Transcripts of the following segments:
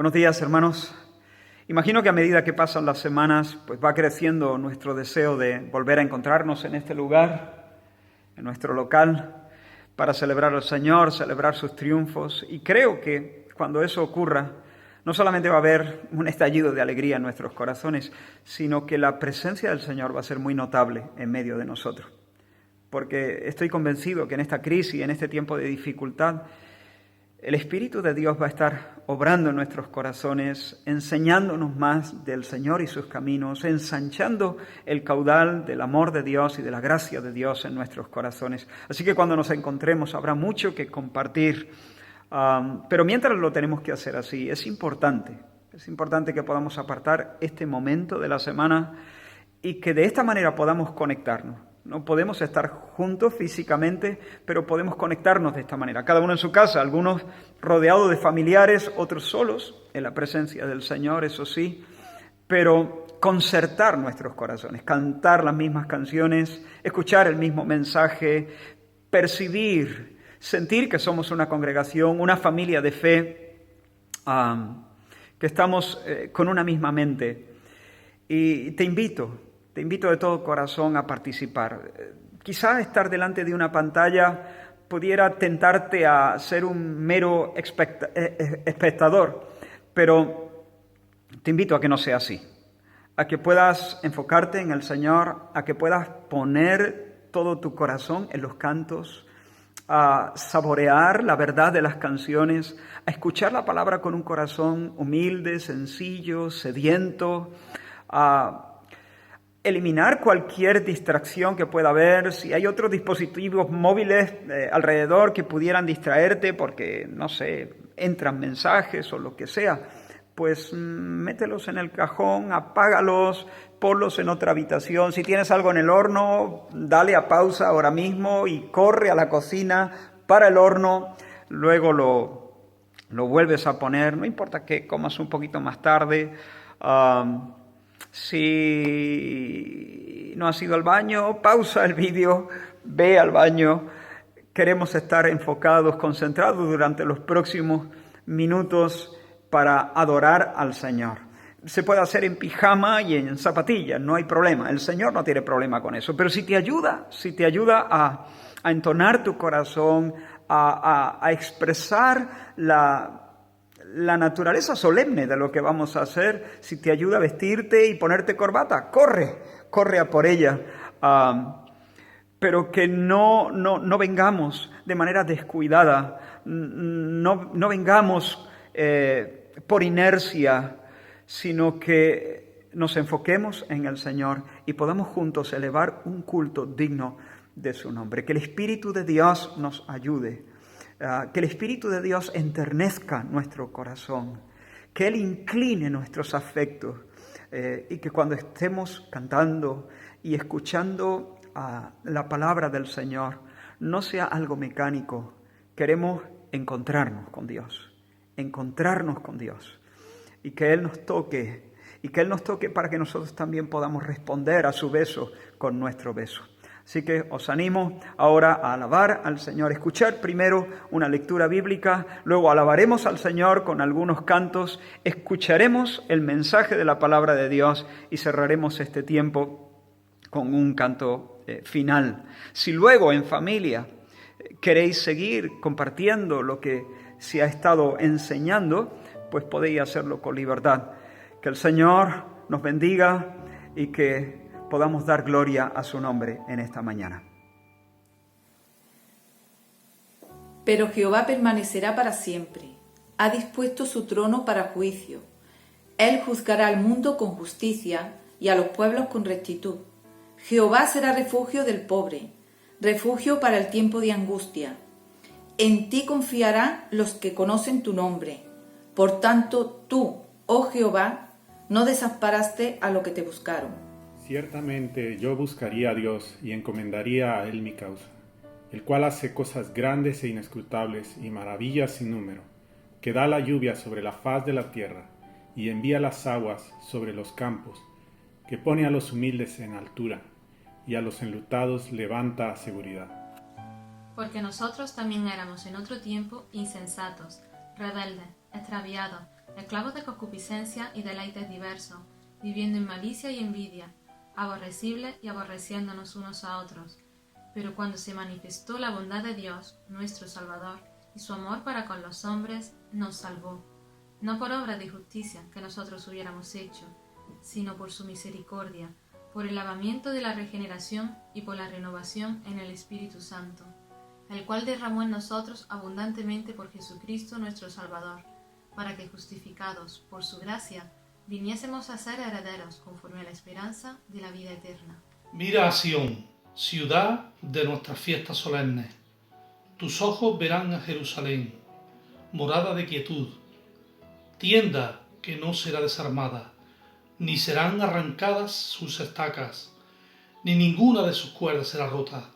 Buenos días, hermanos. Imagino que a medida que pasan las semanas, pues va creciendo nuestro deseo de volver a encontrarnos en este lugar, en nuestro local, para celebrar al Señor, celebrar sus triunfos. Y creo que cuando eso ocurra, no solamente va a haber un estallido de alegría en nuestros corazones, sino que la presencia del Señor va a ser muy notable en medio de nosotros. Porque estoy convencido que en esta crisis, en este tiempo de dificultad, el Espíritu de Dios va a estar obrando en nuestros corazones, enseñándonos más del Señor y sus caminos, ensanchando el caudal del amor de Dios y de la gracia de Dios en nuestros corazones. Así que cuando nos encontremos habrá mucho que compartir, pero mientras lo tenemos que hacer así, es importante que podamos apartar este momento de la semana y que de esta manera podamos conectarnos. No podemos estar juntos físicamente, pero podemos conectarnos de esta manera. Cada uno en su casa, algunos rodeados de familiares, otros solos, en la presencia del Señor, eso sí. Pero concertar nuestros corazones, cantar las mismas canciones, escuchar el mismo mensaje, percibir, sentir que somos una congregación, una familia de fe, que estamos con una misma mente. Y te invito de todo corazón a participar. Quizá estar delante de una pantalla pudiera tentarte a ser un mero espectador, pero te invito a que no sea así, a que puedas enfocarte en el Señor, a que puedas poner todo tu corazón en los cantos, a saborear la verdad de las canciones, a escuchar la palabra con un corazón humilde, sencillo, sediento, a eliminar cualquier distracción que pueda haber. Si hay otros dispositivos móviles alrededor que pudieran distraerte porque, no sé, entran mensajes o lo que sea, pues mételos en el cajón, apágalos, ponlos en otra habitación. Si tienes algo en el horno, dale a pausa ahora mismo y corre a la cocina para el horno, luego lo vuelves a poner, no importa que comas un poquito más tarde. Si no has ido al baño, pausa el vídeo, ve al baño. Queremos estar enfocados, concentrados durante los próximos minutos para adorar al Señor. Se puede hacer en pijama y en zapatillas, no hay problema. El Señor no tiene problema con eso. Pero si te ayuda a entonar tu corazón, a expresar la naturaleza solemne de lo que vamos a hacer, si te ayuda a vestirte y ponerte corbata, corre a por ella. Pero que no vengamos de manera descuidada, no vengamos por inercia, sino que nos enfoquemos en el Señor y podamos juntos elevar un culto digno de su nombre. Que el Espíritu de Dios nos ayude. Que el Espíritu de Dios enternezca nuestro corazón, que Él incline nuestros afectos y que cuando estemos cantando y escuchando la palabra del Señor no sea algo mecánico. Queremos encontrarnos con Dios y que Él nos toque para que nosotros también podamos responder a su beso con nuestro beso. Así que os animo ahora a alabar al Señor, escuchar primero una lectura bíblica, luego alabaremos al Señor con algunos cantos, escucharemos el mensaje de la palabra de Dios y cerraremos este tiempo con un canto final. Si luego en familia queréis seguir compartiendo lo que se ha estado enseñando, pues podéis hacerlo con libertad. Que el Señor nos bendiga y que podamos dar gloria a su nombre en esta mañana. Pero Jehová permanecerá para siempre. Ha dispuesto su trono para juicio. Él juzgará al mundo con justicia y a los pueblos con rectitud. Jehová será refugio del pobre, refugio para el tiempo de angustia. En ti confiarán los que conocen tu nombre. Por tanto, tú, oh Jehová, no desamparaste a los que te buscaron. Ciertamente yo buscaría a Dios y encomendaría a Él mi causa, el cual hace cosas grandes e inescrutables y maravillas sin número, que da la lluvia sobre la faz de la tierra y envía las aguas sobre los campos, que pone a los humildes en altura y a los enlutados levanta a seguridad. Porque nosotros también éramos en otro tiempo insensatos, rebeldes, extraviados, esclavos de concupiscencia y deleites diversos, viviendo en malicia y envidia, aborrecibles y aborreciéndonos unos a otros. Pero cuando se manifestó la bondad de Dios, nuestro Salvador, y su amor para con los hombres, nos salvó, no por obras de justicia que nosotros hubiéramos hecho, sino por su misericordia, por el lavamiento de la regeneración y por la renovación en el Espíritu Santo, el cual derramó en nosotros abundantemente por Jesucristo nuestro Salvador, para que justificados por su gracia, viniésemos a ser herederos conforme a la esperanza de la vida eterna. Mira a Sión, ciudad de nuestras fiestas solemnes. Tus ojos verán a Jerusalén, morada de quietud, tienda que no será desarmada, ni serán arrancadas sus estacas, ni ninguna de sus cuerdas será rota,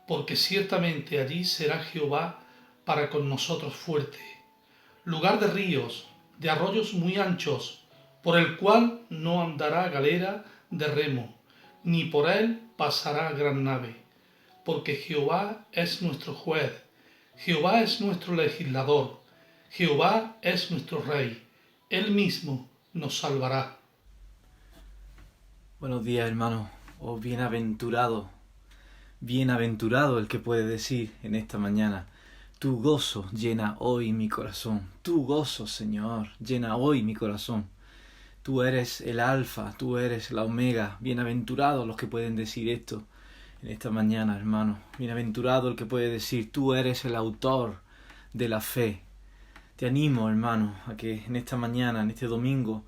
porque ciertamente allí será Jehová para con nosotros fuerte, lugar de ríos, de arroyos muy anchos, por el cual no andará galera de remo, ni por él pasará gran nave, porque Jehová es nuestro juez, Jehová es nuestro legislador, Jehová es nuestro rey, él mismo nos salvará. Buenos días, hermanos. Oh, bienaventurado el que puede decir en esta mañana: tu gozo llena hoy mi corazón. Tu gozo, Señor, llena hoy mi corazón. Tú eres el alfa, tú eres la omega. Bienaventurados los que pueden decir esto en esta mañana, hermano. Bienaventurado el que puede decir: tú eres el autor de la fe. Te animo, hermano, a que en esta mañana, en este domingo,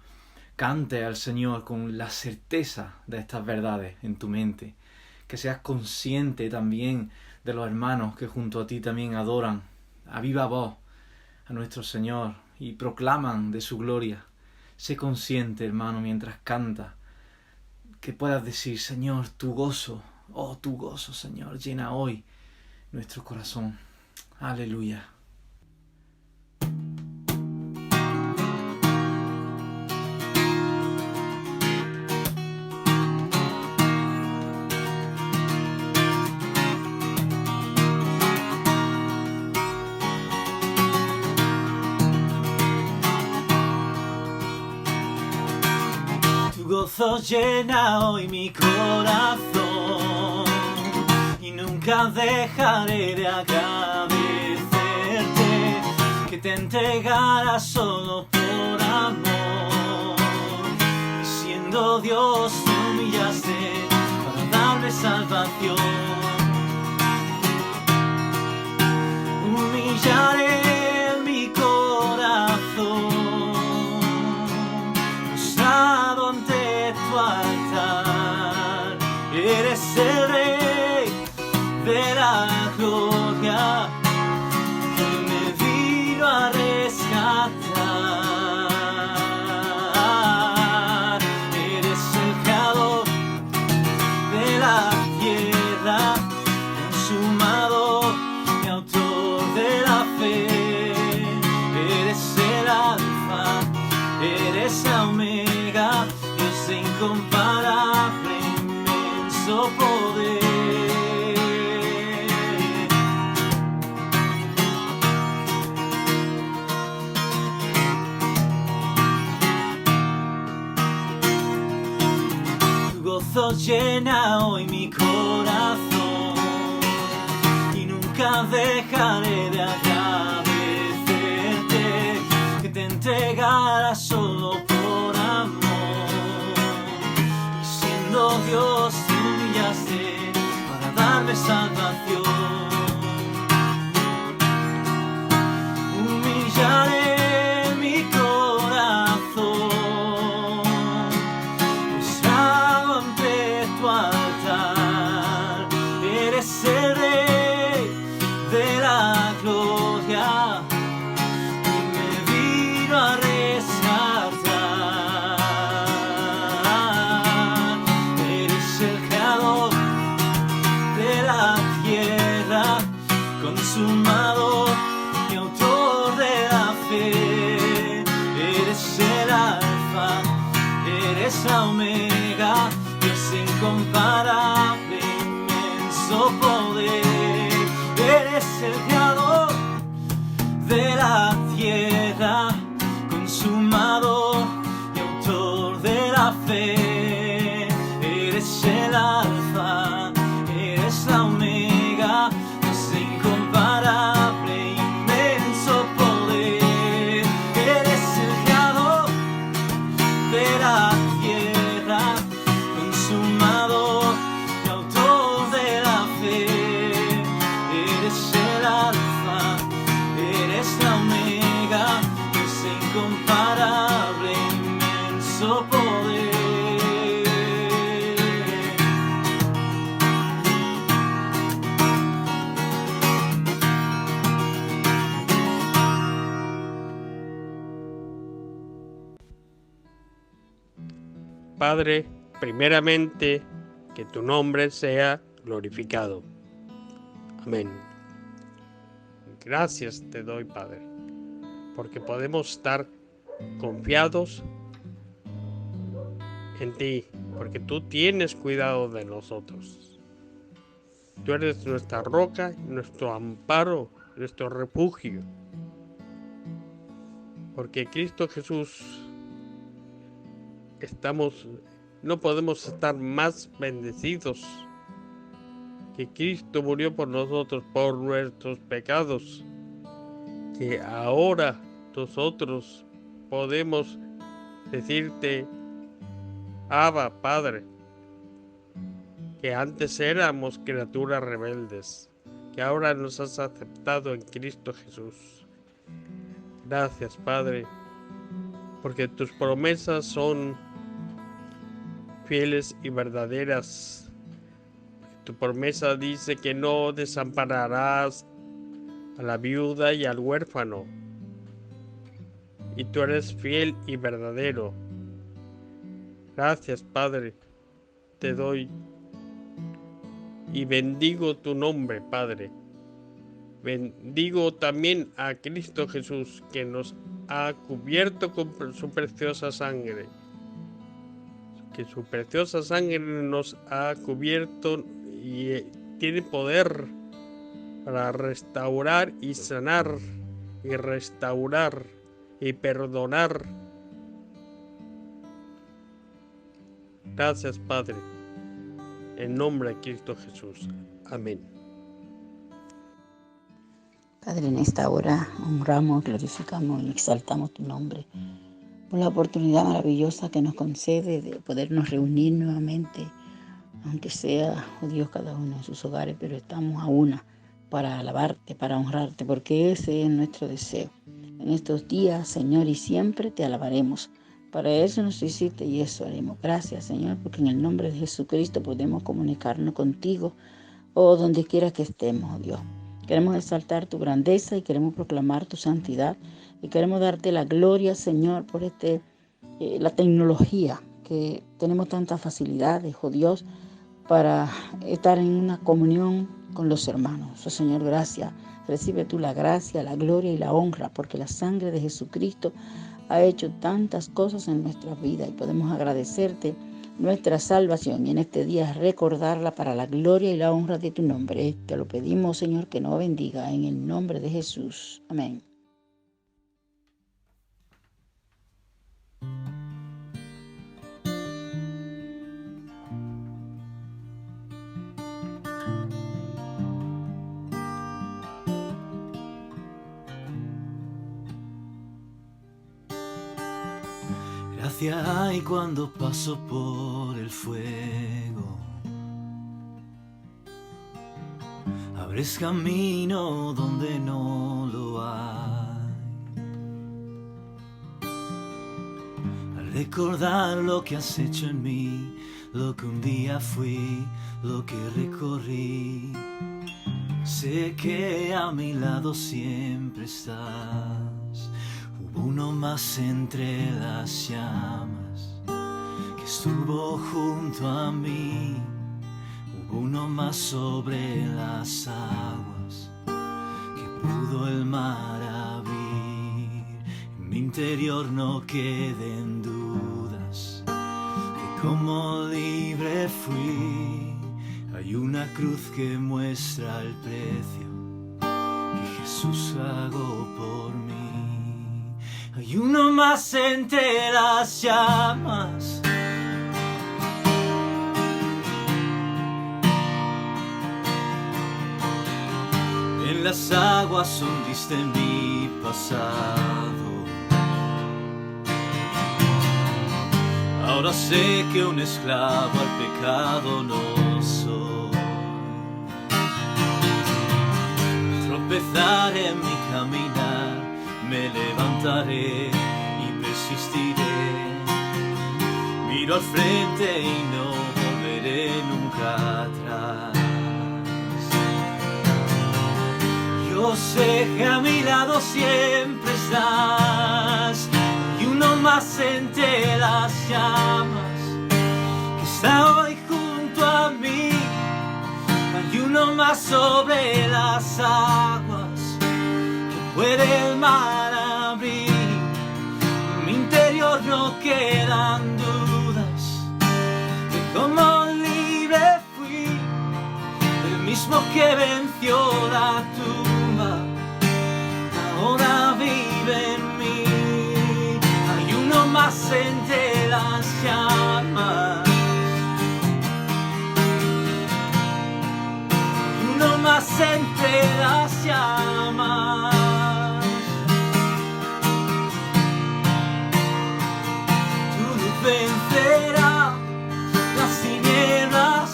cante al Señor con la certeza de estas verdades en tu mente. Que seas consciente también de los hermanos que junto a ti también adoran a viva voz a nuestro Señor y proclaman de su gloria. Sé consciente, hermano, mientras canta, que puedas decir: Señor, tu gozo, oh, tu gozo, Señor, llena hoy nuestro corazón. Aleluya. Tu gozo llena hoy mi corazón y nunca dejaré de agradecerte que te entregaras solo por amor. Y siendo Dios te humillaste para darme salvación. Humillaré mi corazón postrado ante tu altar. Eres el Rey de la gloria que me vino a rescatar. Eres el creador de la tierra, consumador y autor de la fe. Eres el alfa, eres la omega, Dios incomparable, inmenso poder. Tu gozo llena hoy mi corazón y nunca dejaré de agradecerte que te entregaras solo por amor. Y siendo Dios te humillaste para darme salvación. Humillaré mi corazón postrado ante tu altar. Eres el Rey de la gloria y me vino a rescatar. Eres el creador de la tierra, consumador y autor de la fe. Eres el alfa, eres la omega, Dios incomparable, inmenso poder. Eres el creador de la tierra, consumador Padre, primeramente, que tu nombre sea glorificado. Amén. Gracias te doy, Padre, porque podemos estar confiados en ti, porque tú tienes cuidado de nosotros. Tú eres nuestra roca, nuestro amparo, nuestro refugio. Porque Cristo Jesús no podemos estar más bendecidos, que Cristo murió por nosotros, por nuestros pecados, que ahora nosotros podemos decirte, Abba, Padre, que antes éramos criaturas rebeldes, que ahora nos has aceptado en Cristo Jesús. Gracias, Padre, porque tus promesas son fieles y verdaderas. Tu promesa dice que no desampararás a la viuda y al huérfano, y tú eres fiel y verdadero. Gracias, Padre, te doy y bendigo tu nombre, Padre. Bendigo también a Cristo Jesús, que nos ha cubierto con su preciosa sangre. Que su preciosa sangre nos ha cubierto y tiene poder para restaurar y sanar y restaurar y perdonar. Gracias, Padre, en nombre de Cristo Jesús. Amén. Padre, en esta hora honramos, glorificamos y exaltamos tu nombre por la oportunidad maravillosa que nos concede de podernos reunir nuevamente, aunque sea, oh Dios, cada uno en sus hogares, pero estamos a una para alabarte, para honrarte, porque ese es nuestro deseo. En estos días, Señor, y siempre te alabaremos. Para eso nos hiciste y eso haremos. Gracias, Señor, porque en el nombre de Jesucristo podemos comunicarnos contigo, oh, donde quiera que estemos, oh Dios. Queremos exaltar tu grandeza y queremos proclamar tu santidad y queremos darte la gloria, Señor, por la tecnología, que tenemos tantas facilidades, oh Dios, para estar en una comunión con los hermanos. Oh Señor, gracias. Recibe tú la gracia, la gloria y la honra, porque la sangre de Jesucristo ha hecho tantas cosas en nuestras vidas y podemos agradecerte nuestra salvación y en este día recordarla para la gloria y la honra de tu nombre. Te lo pedimos, Señor, que nos bendiga en el nombre de Jesús. Amén. Gracia hay cuando paso por el fuego. Abres camino donde no lo hay. Al recordar lo que has hecho en mí, lo que un día fui, lo que recorrí, sé que a mi lado siempre estás. Uno más entre las llamas que estuvo junto a mí. Hubo uno más sobre las aguas que pudo el mar abrir. En mi interior no queden dudas que como libre fui. Hay una cruz que muestra el precio que Jesús pagó por mí. Hay uno más entre las llamas en las aguas hundiste mi pasado. Ahora sé que un esclavo al pecado no soy. Tropezar en mi caminar, me levantaré y persistiré. Miro al frente y no volveré nunca atrás. Yo sé que a mi lado siempre estás. Y uno más entre las llamas uno más sobre las aguas que puede el mar abrir. En mi interior no quedan dudas de cómo libre fui, el mismo que venció la tumba, ahora vive en mí. Hay uno más entre las llamas, uno más entre las llamas. Tu luz vencerá las tinieblas,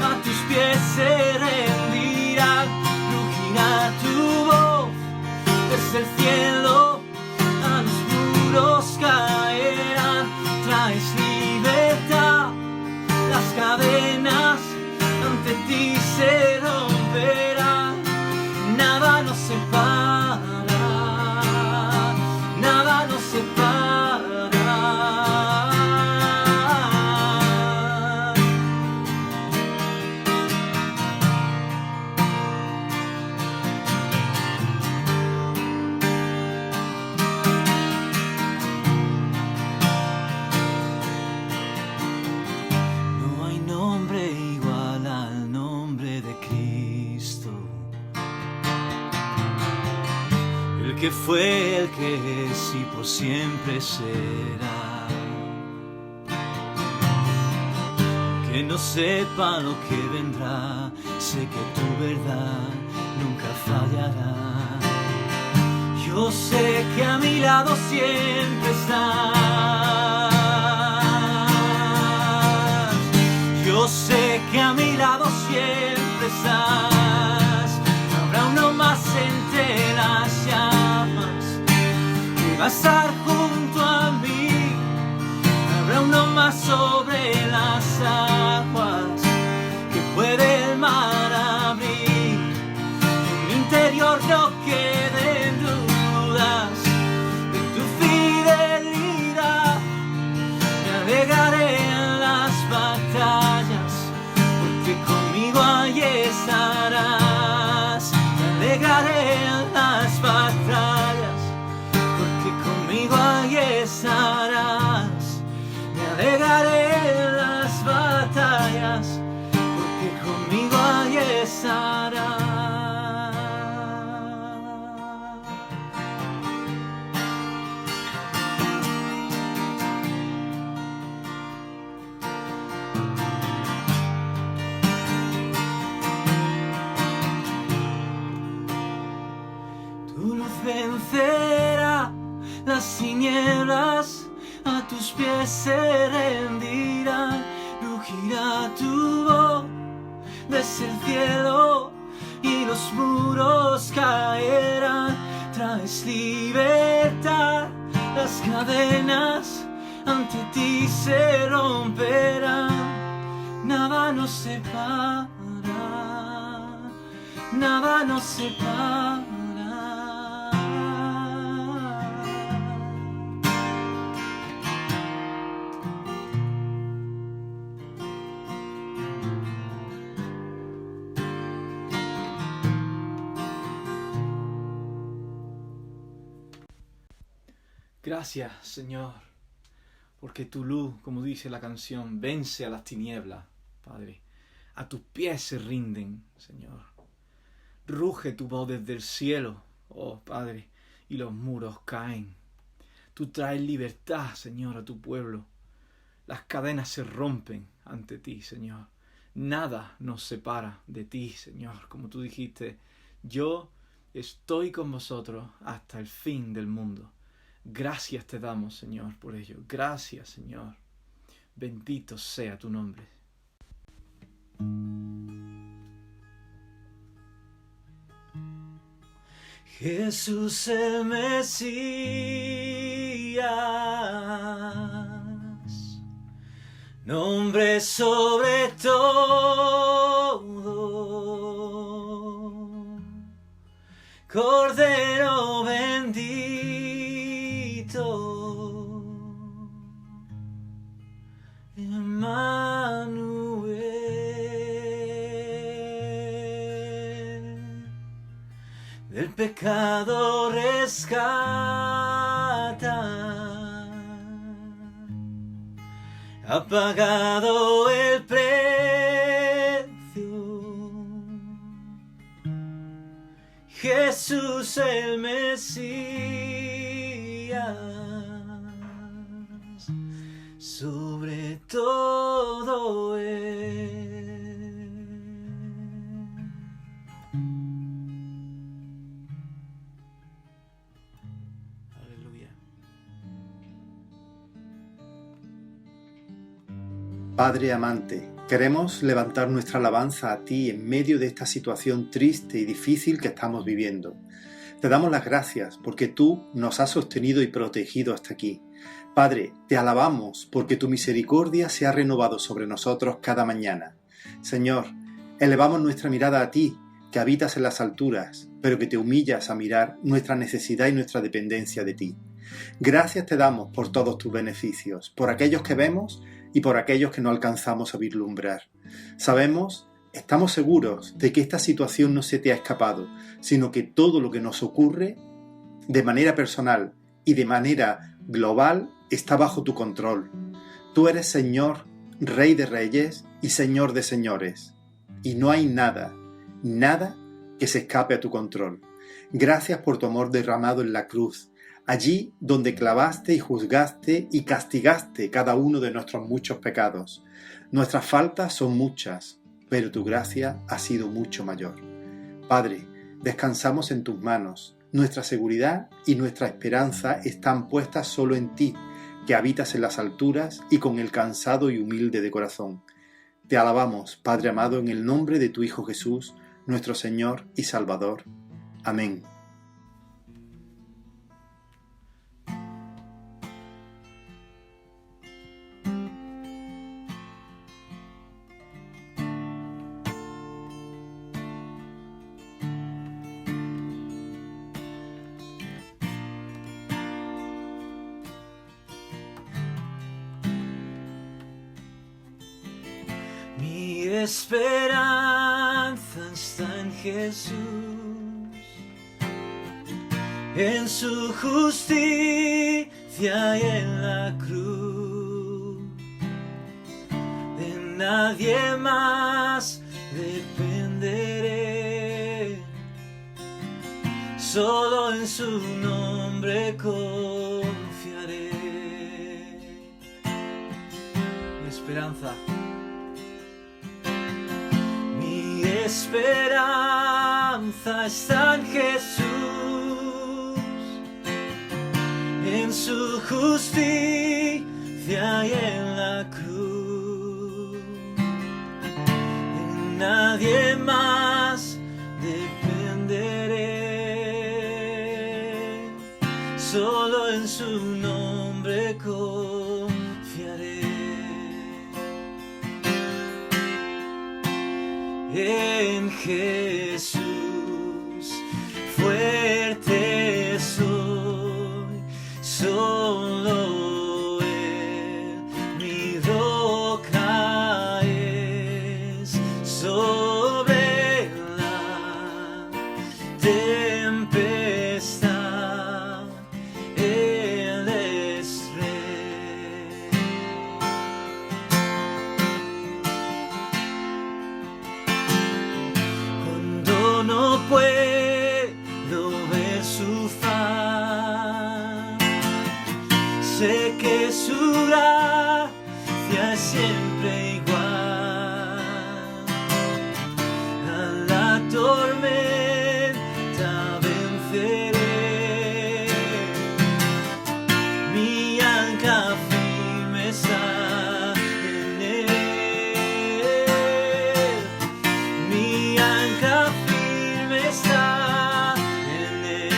a tus pies se rendirán, rugirá tu voz desde el cielo, a los muros caerán. Traes libertad, las cadenas ante ti se romperán. Nada nos separa, nada nos separa. No hay nombre igual al nombre de Cristo, el que fue, el que es y por siempre será. Que no sepa lo que vendrá, sé que tu verdad nunca fallará. Yo sé que a mi lado siempre estás. Yo sé que a mi lado siempre estás. Habrá uno más entre las llamas que va a estar junto a mí. Habrá uno más sobre las aguas que puede el mar abrir. En mi interior no queden dudas de tu fidelidad. Me alegraré en las batallas, porque conmigo allí estarás. Me alegraré en las batallas, porque conmigo allí estarás. Me alegraré en las batallas, porque conmigo allí estarás. Tu luz vencerá las tinieblas, a tus pies se rendirán. Rugirá tu voz desde el cielo y los muros caerán. Traes libertad, las cadenas ante ti se romperán. Nada nos separa, nada nos separa. Gracias, Señor, porque tu luz, como dice la canción, vence a las tinieblas, Padre. A tus pies se rinden, Señor. Ruge tu voz desde el cielo, oh Padre, y los muros caen. Tú traes libertad, Señor, a tu pueblo. Las cadenas se rompen ante ti, Señor. Nada nos separa de ti, Señor. Como tú dijiste, yo estoy con vosotros hasta el fin del mundo. Gracias te damos, Señor, por ello. Gracias, Señor. Bendito sea tu nombre. Jesús el Mesías, nombre sobre todo, Cordero bendito, Emmanuel. pecado rescata, ha pagado el precio. Jesús el Mesías, sobre todo Él. Aleluya. Padre amante, queremos levantar nuestra alabanza a ti en medio de esta situación triste y difícil que estamos viviendo. Te damos las gracias porque tú nos has sostenido y protegido hasta aquí. Padre, te alabamos porque tu misericordia se ha renovado sobre nosotros cada mañana. Señor, elevamos nuestra mirada a ti, que habitas en las alturas, pero que te humillas a mirar nuestra necesidad y nuestra dependencia de ti. Gracias te damos por todos tus beneficios, por aquellos que vemos y por aquellos que no alcanzamos a vislumbrar. Estamos seguros de que esta situación no se te ha escapado, sino que todo lo que nos ocurre, de manera personal y de manera global, está bajo tu control. Tú eres Señor, Rey de Reyes y Señor de Señores. Y no hay nada que se escape a tu control. Gracias por tu amor derramado en la cruz, allí donde clavaste y juzgaste y castigaste cada uno de nuestros muchos pecados. Nuestras faltas son muchas, pero tu gracia ha sido mucho mayor. Padre, descansamos en tus manos. Nuestra seguridad y nuestra esperanza están puestas solo en ti, que habitas en las alturas y con el cansado y humilde de corazón. Te alabamos, Padre amado, en el nombre de tu Hijo Jesús, nuestro Señor y Salvador. Amén. Mi esperanza está en Jesús, en su justicia y en la cruz. De nadie más dependeré, solo en su nombre confiaré. Mi esperanza. Mi esperanza está en Jesús, en su justicia y en la cruz. En nadie más dependeré, solo en su nombre confiaré. En Jesús fuerte soy, solo Él mi roca es. Sobre la tempestad Él es Rey. No puedo ver su faz, sé que su gracia es siempre igual. A la tormenta venceré, mi ancla firme está en Él. Mi ancla está en Él.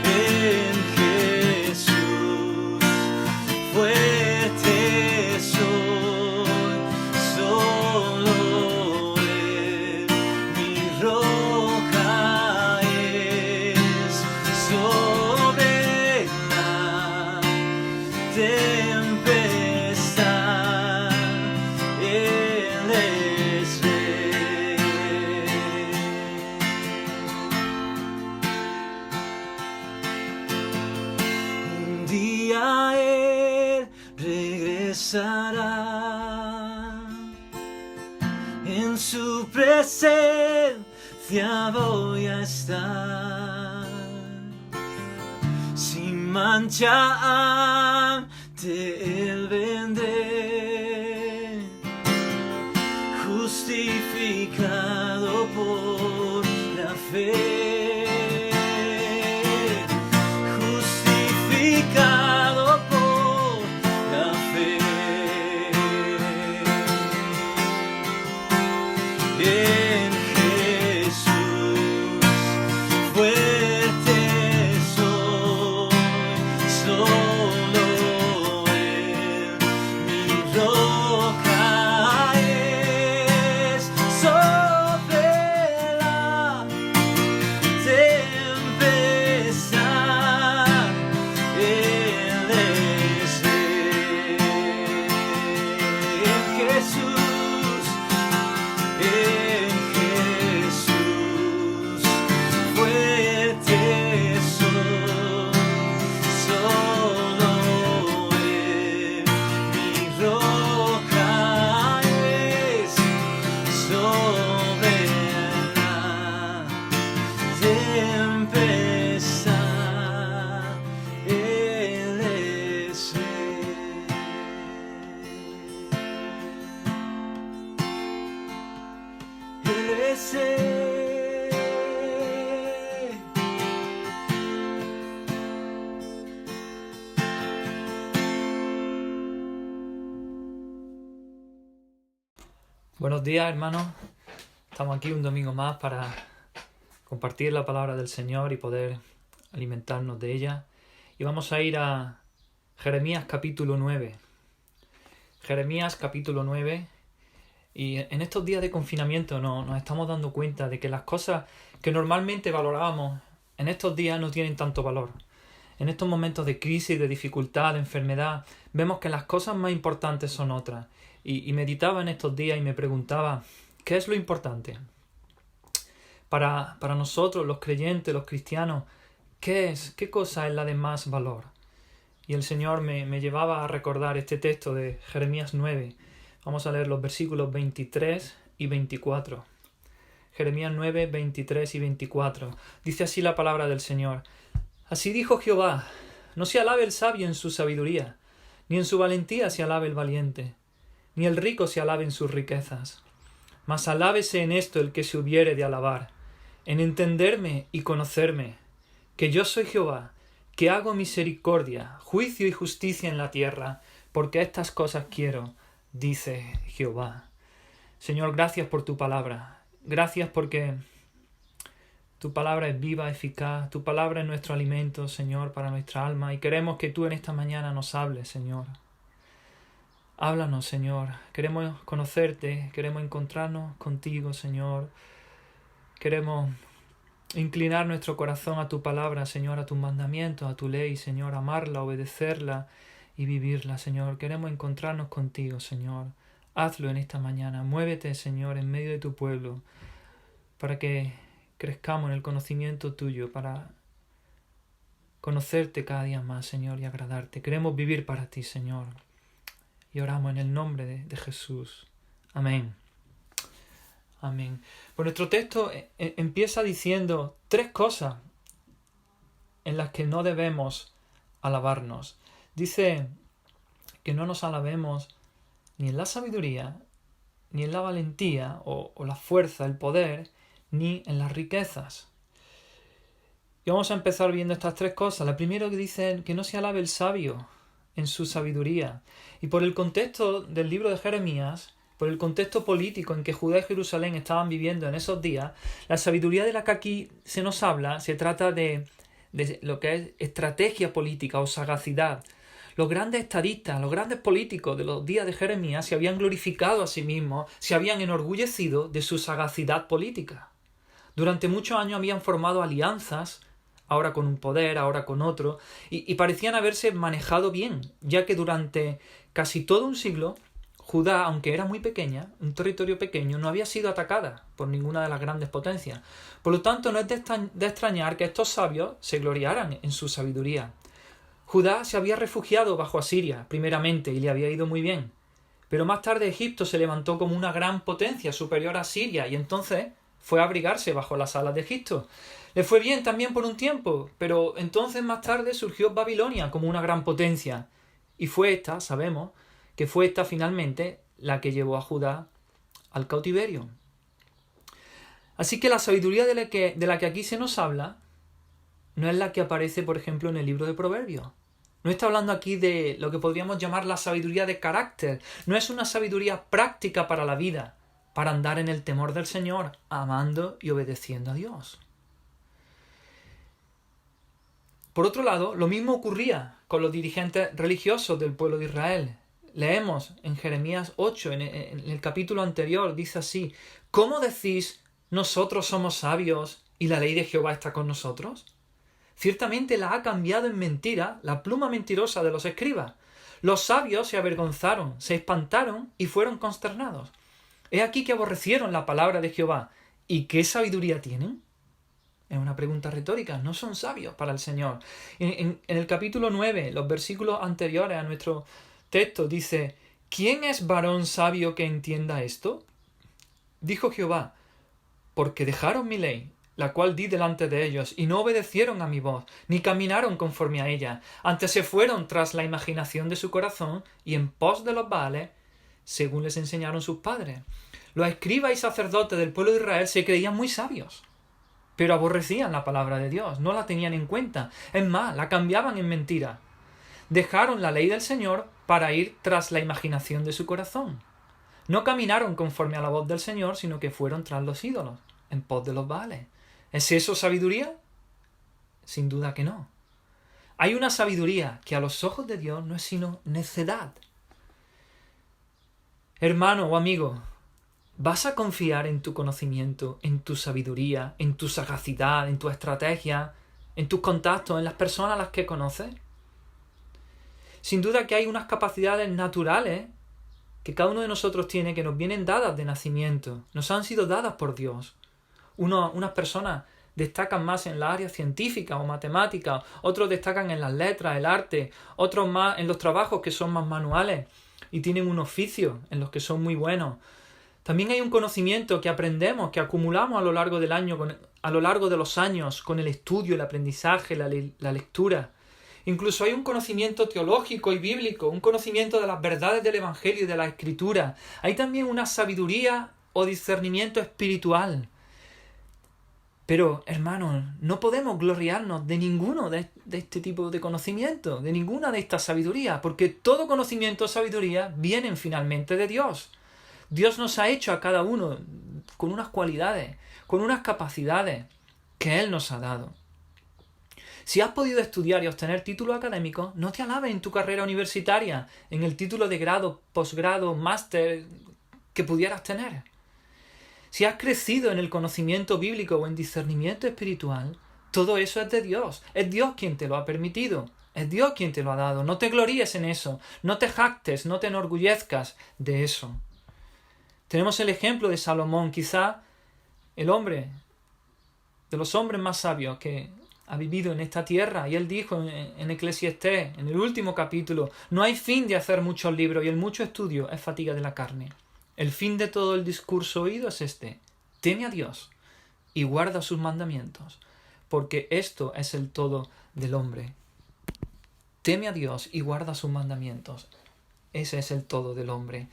En Jesús cesará. En su presencia voy a estar, sin mancha ante Él vendré, justificado por la fe, justificado por la fe. En Jesús fuerte soy, solo Él mi roca es, sobre la tempestad Él es Rey. En Jesús, en Jesús fuerte soy, solo Él mi roca es, sobre la tempestad Él es Rey. Él es Rey. Buenos días, hermanos. Estamos aquí un domingo más para compartir la palabra del Señor y poder alimentarnos de ella. Y vamos a ir a Jeremías capítulo 9. Jeremías capítulo 9. Y en estos días de confinamiento nos estamos dando cuenta de que las cosas que normalmente valorábamos en estos días no tienen tanto valor. En estos momentos de crisis, de dificultad, de enfermedad, vemos que las cosas más importantes son otras. Y meditaba en estos días y me preguntaba, ¿qué es lo importante? Para nosotros, los creyentes, los cristianos, ¿qué cosa es la de más valor? Y el Señor me llevaba a recordar este texto de Jeremías 9. Vamos a leer los versículos 23 y 24. Jeremías 9, 23 y 24. Dice así la palabra del Señor. Así dijo Jehová, no se alabe el sabio en su sabiduría, ni en su valentía se alabe el valiente, ni el rico se alabe en sus riquezas. Mas alábese en esto el que se hubiere de alabar, en entenderme y conocerme, que yo soy Jehová, que hago misericordia, juicio y justicia en la tierra, porque estas cosas quiero, dice Jehová. Señor, gracias por tu palabra. Gracias porque tu palabra es viva, eficaz. Tu palabra es nuestro alimento, Señor, para nuestra alma. Y queremos que tú en esta mañana nos hables, Señor. Háblanos, Señor. Queremos conocerte, queremos encontrarnos contigo, Señor. Queremos inclinar nuestro corazón a tu palabra, Señor, a tus mandamientos, a tu ley, Señor, amarla, obedecerla y vivirla, Señor. Queremos encontrarnos contigo, Señor. Hazlo en esta mañana. Muévete, Señor, en medio de tu pueblo, para que crezcamos en el conocimiento tuyo, para conocerte cada día más, Señor, y agradarte. Queremos vivir para ti, Señor. Y oramos en el nombre de Jesús. Amén. Amén. Pues nuestro texto empieza diciendo 3 cosas en las que no debemos alabarnos. Dice que no nos alabemos ni en la sabiduría, ni en la valentía o la fuerza, el poder, ni en las riquezas. Y vamos a empezar viendo estas 3 cosas. La primera que dice que no se alabe el sabio en su sabiduría. Y por el contexto del libro de Jeremías, por el contexto político en que Judá y Jerusalén estaban viviendo en esos días, la sabiduría de la que aquí se nos habla se trata de lo que es estrategia política o sagacidad. Los grandes estadistas, los grandes políticos de los días de Jeremías se habían glorificado a sí mismos, se habían enorgullecido de su sagacidad política. Durante muchos años habían formado alianzas, ahora con un poder, ahora con otro, y parecían haberse manejado bien, ya que durante casi todo un siglo, Judá, aunque era muy pequeña, un territorio pequeño, no había sido atacada por ninguna de las grandes potencias. Por lo tanto, no es de extrañar que estos sabios se gloriaran en su sabiduría. Judá se había refugiado bajo Asiria, primeramente, y le había ido muy bien. Pero más tarde Egipto se levantó como una gran potencia superior a Siria, y entonces fue a abrigarse bajo las alas de Egipto. Le fue bien también por un tiempo, pero entonces más tarde surgió Babilonia como una gran potencia. Y fue esta, sabemos, que fue esta finalmente la que llevó a Judá al cautiverio. Así que la sabiduría de la que aquí se nos habla no es la que aparece, por ejemplo, en el libro de Proverbios. No está hablando aquí de lo que podríamos llamar la sabiduría de carácter. No es una sabiduría práctica para la vida, para andar en el temor del Señor, amando y obedeciendo a Dios. Por otro lado, lo mismo ocurría con los dirigentes religiosos del pueblo de Israel. Leemos en Jeremías 8, en el capítulo anterior, dice así: ¿Cómo decís, nosotros somos sabios y la ley de Jehová está con nosotros? Ciertamente la ha cambiado en mentira la pluma mentirosa de los escribas. Los sabios se avergonzaron, se espantaron y fueron consternados. He aquí que aborrecieron la palabra de Jehová. ¿Y qué sabiduría tienen? Es una pregunta retórica. No son sabios para el Señor. En el capítulo 9, los versículos anteriores a nuestro texto, dice: ¿Quién es varón sabio que entienda esto? Dijo Jehová: porque dejaron mi ley, la cual di delante de ellos, y no obedecieron a mi voz, ni caminaron conforme a ella. Antes se fueron tras la imaginación de su corazón, y en pos de los Baales, según les enseñaron sus padres. Los escribas y sacerdotes del pueblo de Israel se creían muy sabios, pero aborrecían la palabra de Dios, no la tenían en cuenta. Es más, la cambiaban en mentira. Dejaron la ley del Señor para ir tras la imaginación de su corazón. No caminaron conforme a la voz del Señor, sino que fueron tras los ídolos, en pos de los Baales. ¿Es eso sabiduría? Sin duda que no. Hay una sabiduría que a los ojos de Dios no es sino necedad. Hermano o amigo, ¿vas a confiar en tu conocimiento, en tu sabiduría, en tu sagacidad, en tu estrategia, en tus contactos, en las personas a las que conoces? Sin duda que hay unas capacidades naturales que cada uno de nosotros tiene, que nos vienen dadas de nacimiento, nos han sido dadas por Dios. Unas personas destacan más en la área científica o matemática, otros destacan en las letras, el arte, otros más en los trabajos que son más manuales y tienen un oficio en los que son muy buenos. También hay un conocimiento que aprendemos, que acumulamos a lo largo del año, a lo largo de los años, con el estudio, el aprendizaje, la lectura. Incluso hay un conocimiento teológico y bíblico, un conocimiento de las verdades del Evangelio y de la Escritura. Hay también una sabiduría o discernimiento espiritual. Pero, hermanos, no podemos gloriarnos de ninguno de este tipo de conocimiento, de ninguna de estas sabidurías, porque todo conocimiento o sabiduría vienen finalmente de Dios. Dios nos ha hecho a cada uno con unas cualidades, con unas capacidades que Él nos ha dado. Si has podido estudiar y obtener títulos académicos, no te alabes en tu carrera universitaria, en el título de grado, posgrado, máster que pudieras tener. Si has crecido en el conocimiento bíblico o en discernimiento espiritual, todo eso es de Dios. Es Dios quien te lo ha permitido. Es Dios quien te lo ha dado. No te gloríes en eso. No te jactes, no te enorgullezcas de eso. Tenemos el ejemplo de Salomón, quizá el hombre, de los hombres más sabios que ha vivido en esta tierra. Y él dijo en Eclesiastés, en el último capítulo: no hay fin de hacer muchos libros y el mucho estudio es fatiga de la carne. El fin de todo el discurso oído es este: teme a Dios y guarda sus mandamientos, porque esto es el todo del hombre. Teme a Dios y guarda sus mandamientos. Ese es el todo del hombre.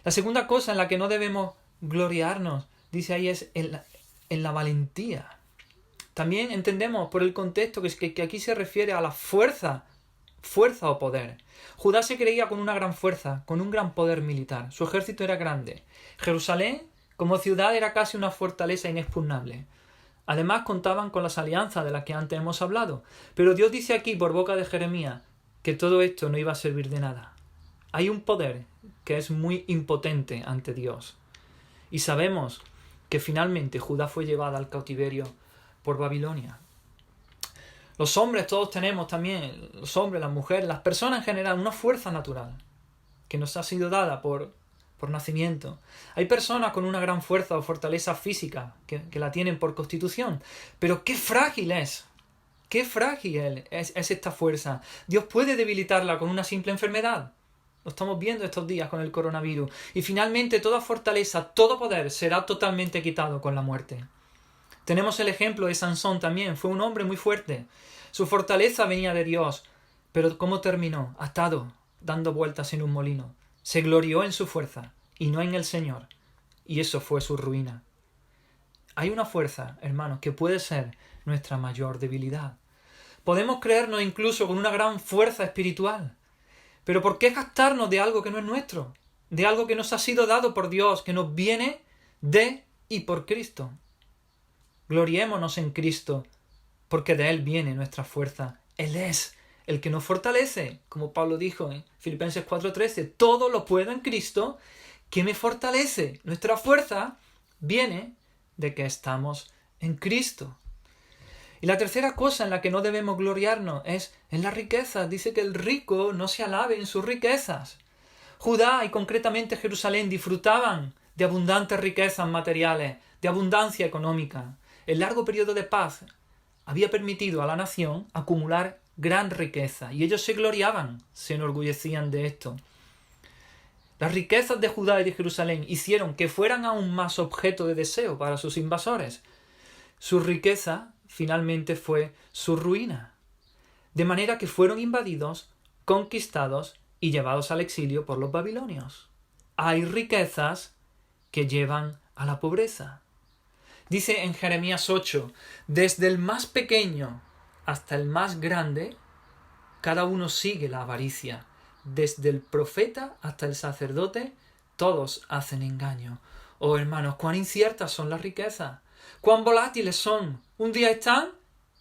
La segunda cosa en la que no debemos gloriarnos, dice ahí, es en la valentía. También entendemos por el contexto que aquí se refiere a la fuerza o poder. Judá se creía con una gran fuerza, con un gran poder militar. Su ejército era grande. Jerusalén, como ciudad, era casi una fortaleza inexpugnable. Además, contaban con las alianzas de las que antes hemos hablado. Pero Dios dice aquí, por boca de Jeremías, que todo esto no iba a servir de nada. Hay un poder que es muy impotente ante Dios. Y sabemos que finalmente Judá fue llevada al cautiverio por Babilonia. Los hombres, todos tenemos también, los hombres, las mujeres, las personas en general, una fuerza natural que nos ha sido dada por nacimiento. Hay personas con una gran fuerza o fortaleza física que la tienen por constitución, pero qué frágil es Qué frágil es esta fuerza. Dios puede debilitarla con una simple enfermedad. Lo estamos viendo estos días con el coronavirus. Y finalmente toda fortaleza, todo poder será totalmente quitado con la muerte. Tenemos el ejemplo de Sansón también. Fue un hombre muy fuerte. Su fortaleza venía de Dios. Pero ¿cómo terminó? Atado, dando vueltas en un molino. Se glorió en su fuerza y no en el Señor. Y eso fue su ruina. Hay una fuerza, hermanos, que puede ser nuestra mayor debilidad. Podemos creernos incluso con una gran fuerza espiritual. Pero ¿por qué gastarnos de algo que no es nuestro? De algo que nos ha sido dado por Dios, que nos viene de y por Cristo. Gloriémonos en Cristo, porque de Él viene nuestra fuerza. Él es el que nos fortalece, como Pablo dijo en Filipenses 4:13, todo lo puedo en Cristo, que me fortalece. Nuestra fuerza viene de que estamos en Cristo. Y la tercera cosa en la que no debemos gloriarnos es en las riquezas. Dice que el rico no se alabe en sus riquezas. Judá y concretamente Jerusalén disfrutaban de abundantes riquezas materiales, de abundancia económica. El largo periodo de paz había permitido a la nación acumular gran riqueza y ellos se gloriaban, se enorgullecían de esto. Las riquezas de Judá y de Jerusalén hicieron que fueran aún más objeto de deseo para sus invasores. Su riqueza finalmente fue su ruina, de manera que fueron invadidos, conquistados y llevados al exilio por los babilonios. Hay riquezas que llevan a la pobreza. Dice en Jeremías 8, desde el más pequeño hasta el más grande, cada uno sigue la avaricia. Desde el profeta hasta el sacerdote, todos hacen engaño. Oh hermanos, cuán inciertas son las riquezas, cuán volátiles son. Un día están,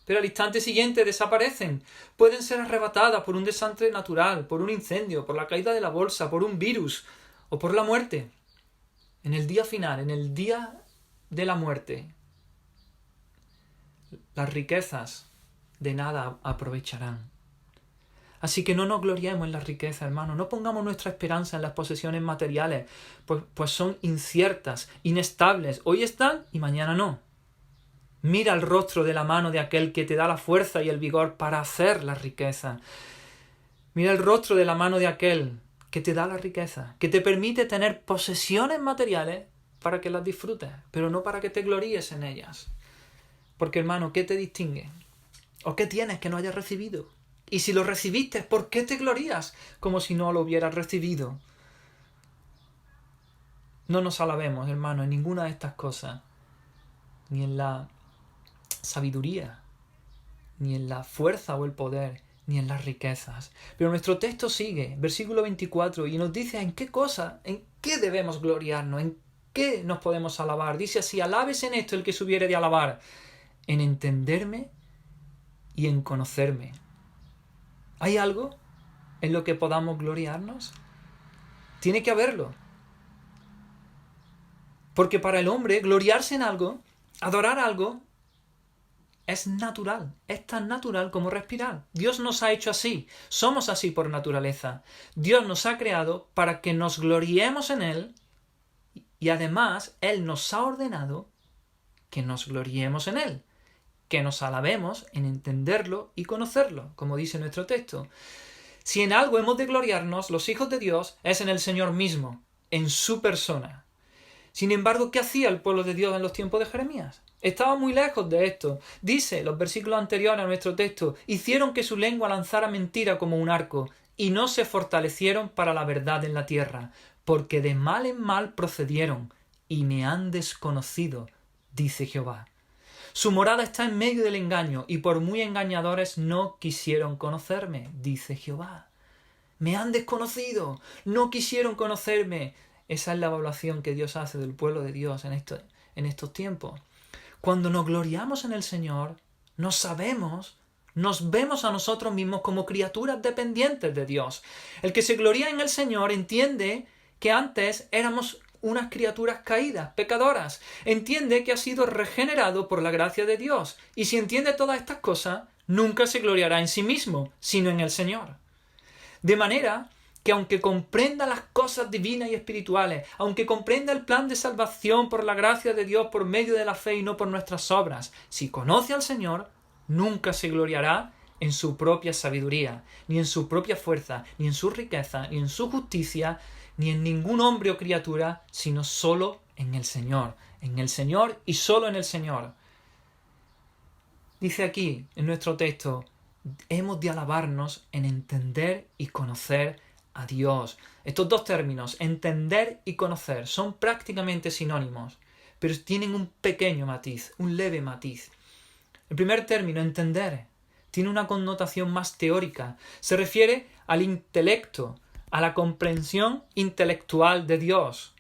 pero al instante siguiente desaparecen. Pueden ser arrebatadas por un desastre natural, por un incendio, por la caída de la bolsa, por un virus o por la muerte. En el día final, en el día de la muerte, las riquezas de nada aprovecharán. Así que no nos gloriemos en las riquezas, hermanos. No pongamos nuestra esperanza en las posesiones materiales, pues son inciertas, inestables. Hoy están y mañana no. Mira el rostro de la mano de aquel que te da la fuerza y el vigor para hacer la riqueza. Mira el rostro de la mano de aquel que te da la riqueza, que te permite tener posesiones materiales para que las disfrutes, pero no para que te gloríes en ellas. Porque, hermano, ¿qué te distingue? ¿O qué tienes que no hayas recibido? Y si lo recibiste, ¿por qué te glorías como si no lo hubieras recibido? No nos alabemos, hermano, en ninguna de estas cosas. Ni en la sabiduría, ni en la fuerza o el poder, ni en las riquezas. Pero nuestro texto sigue, versículo 24, y nos dice en qué cosa, en qué debemos gloriarnos, en qué nos podemos alabar. Dice así, alabes en esto el que se hubiere de alabar, en entenderme y en conocerme. ¿Hay algo en lo que podamos gloriarnos? Tiene que haberlo. Porque para el hombre, gloriarse en algo, adorar algo, es natural. Es tan natural como respirar. Dios nos ha hecho así. Somos así por naturaleza. Dios nos ha creado para que nos gloriemos en Él y además Él nos ha ordenado que nos gloriemos en Él. Que nos alabemos en entenderlo y conocerlo, como dice nuestro texto. Si en algo hemos de gloriarnos, los hijos de Dios, es en el Señor mismo, en su persona. Sin embargo, ¿qué hacía el pueblo de Dios en los tiempos de Jeremías? Estaba muy lejos de esto. Dice, los versículos anteriores a nuestro texto, hicieron que su lengua lanzara mentira como un arco, y no se fortalecieron para la verdad en la tierra, porque de mal en mal procedieron, y me han desconocido, dice Jehová. Su morada está en medio del engaño, y por muy engañadores no quisieron conocerme, dice Jehová. Me han desconocido, no quisieron conocerme. Esa es la evaluación que Dios hace del pueblo de Dios en estos tiempos. Cuando nos gloriamos en el Señor, nos vemos a nosotros mismos como criaturas dependientes de Dios. El que se gloría en el Señor entiende que antes éramos unas criaturas caídas, pecadoras. Entiende que ha sido regenerado por la gracia de Dios. Y si entiende todas estas cosas, nunca se gloriará en sí mismo, sino en el Señor. De manera que aunque comprenda las cosas divinas y espirituales, aunque comprenda el plan de salvación por la gracia de Dios por medio de la fe y no por nuestras obras, si conoce al Señor, nunca se gloriará en su propia sabiduría, ni en su propia fuerza, ni en su riqueza, ni en su justicia, ni en ningún hombre o criatura, sino solo en el Señor y solo en el Señor. Dice aquí en nuestro texto, hemos de alabarnos en entender y conocer a Dios. Estos dos términos, entender y conocer, son prácticamente sinónimos, pero tienen un pequeño matiz, un leve matiz. El primer término, entender, tiene una connotación más teórica. Se refiere al intelecto, a la comprensión intelectual de Dios.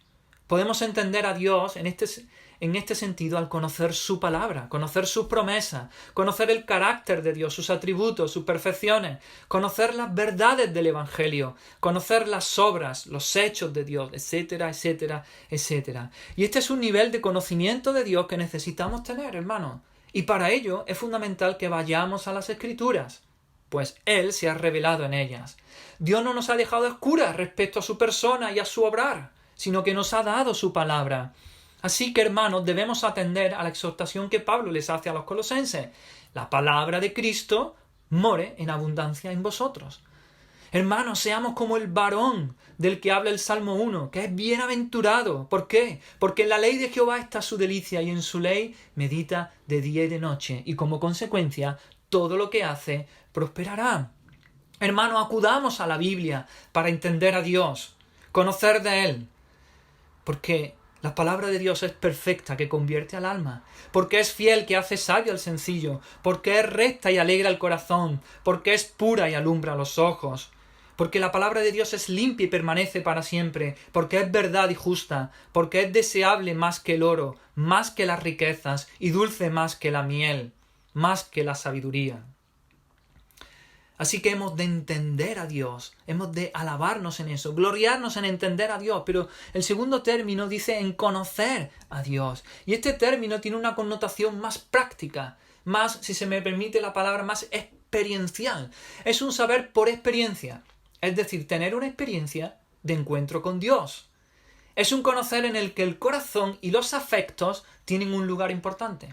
Podemos entender a Dios en este sentido al conocer su palabra, conocer sus promesas, conocer el carácter de Dios, sus atributos, sus perfecciones, conocer las verdades del Evangelio, conocer las obras, los hechos de Dios, etcétera, etcétera, etcétera. Y este es un nivel de conocimiento de Dios que necesitamos tener, hermanos. Y para ello es fundamental que vayamos a las Escrituras, pues Él se ha revelado en ellas. Dios no nos ha dejado a oscuras respecto a su persona y a su obrar, sino que nos ha dado su palabra. Así que, hermanos, debemos atender a la exhortación que Pablo les hace a los colosenses. La palabra de Cristo more en abundancia en vosotros. Hermanos, seamos como el varón del que habla el Salmo 1, que es bienaventurado. ¿Por qué? Porque en la ley de Jehová está su delicia y en su ley medita de día y de noche. Y como consecuencia, todo lo que hace prosperará. Hermanos, acudamos a la Biblia para entender a Dios, conocer de Él. Porque la palabra de Dios es perfecta, que convierte al alma, porque es fiel, que hace sabio al sencillo, porque es recta y alegra el corazón, porque es pura y alumbra los ojos, porque la palabra de Dios es limpia y permanece para siempre, porque es verdad y justa, porque es deseable más que el oro, más que las riquezas, y dulce más que la miel, más que la sabiduría. Así que hemos de entender a Dios, hemos de alabarnos en eso, gloriarnos en entender a Dios, pero el segundo término dice en conocer a Dios. Y este término tiene una connotación más práctica, más, si se me permite la palabra, más experiencial. Es un saber por experiencia, es decir, tener una experiencia de encuentro con Dios. Es un conocer en el que el corazón y los afectos tienen un lugar importante.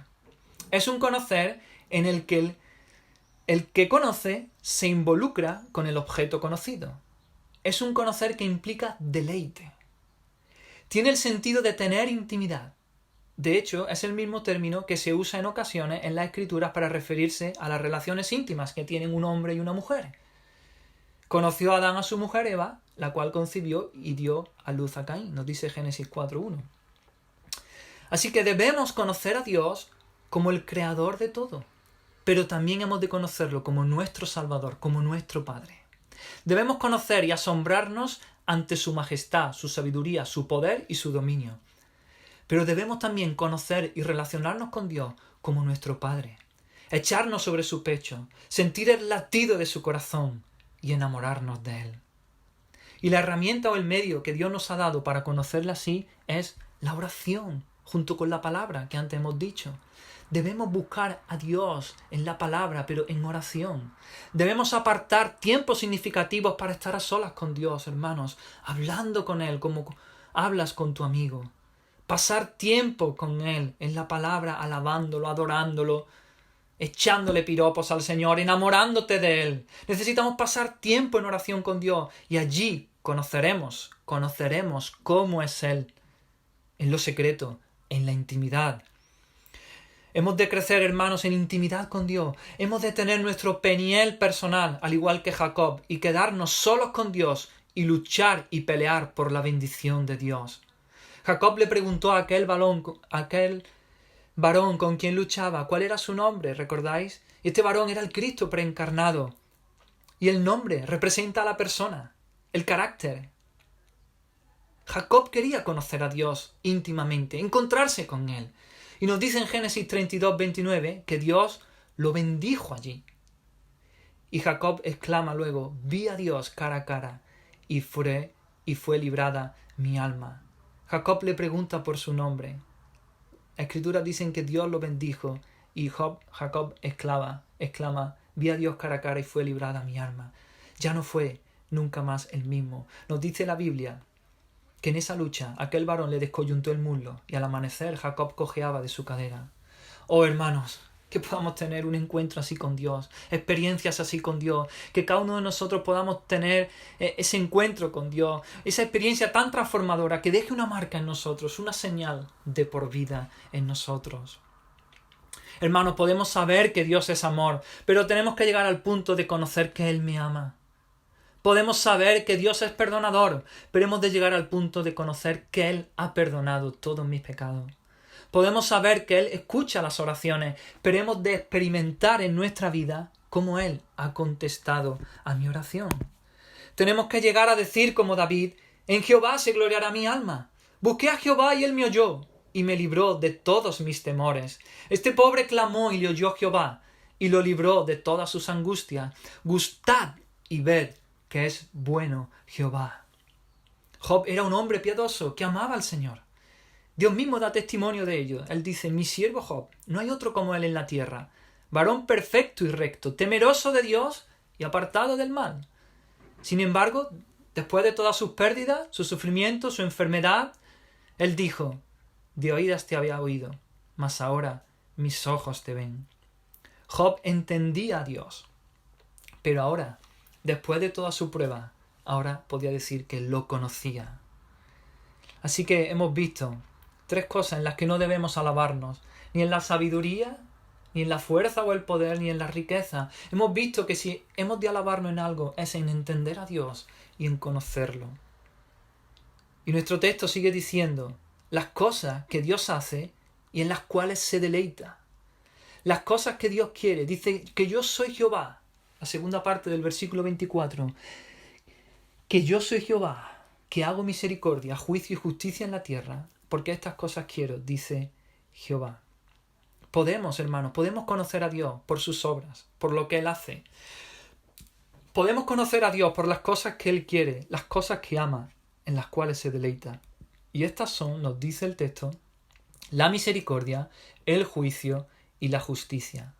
Es un conocer en el que el que conoce se involucra con el objeto conocido. Es un conocer que implica deleite. Tiene el sentido de tener intimidad. De hecho, es el mismo término que se usa en ocasiones en las Escrituras para referirse a las relaciones íntimas que tienen un hombre y una mujer. Conoció a Adán a su mujer Eva, la cual concibió y dio a luz a Caín, nos dice Génesis 4:1. Así que debemos conocer a Dios como el creador de todo. Pero también hemos de conocerlo como nuestro Salvador, como nuestro Padre. Debemos conocer y asombrarnos ante su majestad, su sabiduría, su poder y su dominio. Pero debemos también conocer y relacionarnos con Dios como nuestro Padre, echarnos sobre su pecho, sentir el latido de su corazón y enamorarnos de Él. Y la herramienta o el medio que Dios nos ha dado para conocerle así es la oración, junto con la palabra que antes hemos dicho. Debemos buscar a Dios en la palabra, pero en oración. Debemos apartar tiempos significativos para estar a solas con Dios, hermanos, hablando con Él como hablas con tu amigo. Pasar tiempo con Él en la palabra, alabándolo, adorándolo, echándole piropos al Señor, enamorándote de Él. Necesitamos pasar tiempo en oración con Dios y allí conoceremos cómo es Él, en lo secreto, en la intimidad. Hemos de crecer, hermanos, en intimidad con Dios. Hemos de tener nuestro peniel personal, al igual que Jacob, y quedarnos solos con Dios y luchar y pelear por la bendición de Dios. Jacob le preguntó a aquel varón con quien luchaba cuál era su nombre, ¿recordáis? Y este varón era el Cristo preencarnado. Y el nombre representa a la persona, el carácter. Jacob quería conocer a Dios íntimamente, encontrarse con Él. Y nos dice en Génesis 32:29 que Dios lo bendijo allí. Y Jacob exclama luego, vi a Dios cara a cara y fue librada mi alma. Jacob le pregunta por su nombre. Las Escrituras dicen que Dios lo bendijo y Jacob exclama, vi a Dios cara a cara y fue librada mi alma. Ya no fue nunca más el mismo. Nos dice la Biblia que en esa lucha aquel varón le descoyuntó el muslo y al amanecer Jacob cojeaba de su cadera. Oh hermanos, que podamos tener un encuentro así con Dios, experiencias así con Dios, que cada uno de nosotros podamos tener ese encuentro con Dios, esa experiencia tan transformadora que deje una marca en nosotros, una señal de por vida en nosotros. Hermanos, podemos saber que Dios es amor, pero tenemos que llegar al punto de conocer que Él me ama. Podemos saber que Dios es perdonador, pero hemos de llegar al punto de conocer que Él ha perdonado todos mis pecados. Podemos saber que Él escucha las oraciones, pero hemos de experimentar en nuestra vida cómo Él ha contestado a mi oración. Tenemos que llegar a decir como David, en Jehová se gloriará mi alma. Busqué a Jehová y Él me oyó y me libró de todos mis temores. Este pobre clamó y le oyó Jehová y lo libró de todas sus angustias. Gustad y ved que es bueno Jehová. Job era un hombre piadoso que amaba al Señor. Dios mismo da testimonio de ello. Él dice, mi siervo Job, no hay otro como él en la tierra, varón perfecto y recto, temeroso de Dios y apartado del mal. Sin embargo, después de todas sus pérdidas, su sufrimiento, su enfermedad, él dijo, de oídas te había oído, mas ahora mis ojos te ven. Job entendía a Dios, pero ahora, después de toda su prueba, ahora podía decir que lo conocía. Así que hemos visto 3 cosas en las que no debemos alabarnos, ni en la sabiduría, ni en la fuerza o el poder, ni en la riqueza. Hemos visto que si hemos de alabarnos en algo es en entender a Dios y en conocerlo. Y nuestro texto sigue diciendo las cosas que Dios hace y en las cuales se deleita. Las cosas que Dios quiere. Dice que yo soy Jehová. La segunda parte del versículo 24. Que yo soy Jehová, que hago misericordia, juicio y justicia en la tierra, porque estas cosas quiero, dice Jehová. Podemos, hermanos, podemos conocer a Dios por sus obras, por lo que Él hace. Podemos conocer a Dios por las cosas que Él quiere, las cosas que ama, en las cuales se deleita. Y estas son, nos dice el texto, la misericordia, el juicio y la justicia.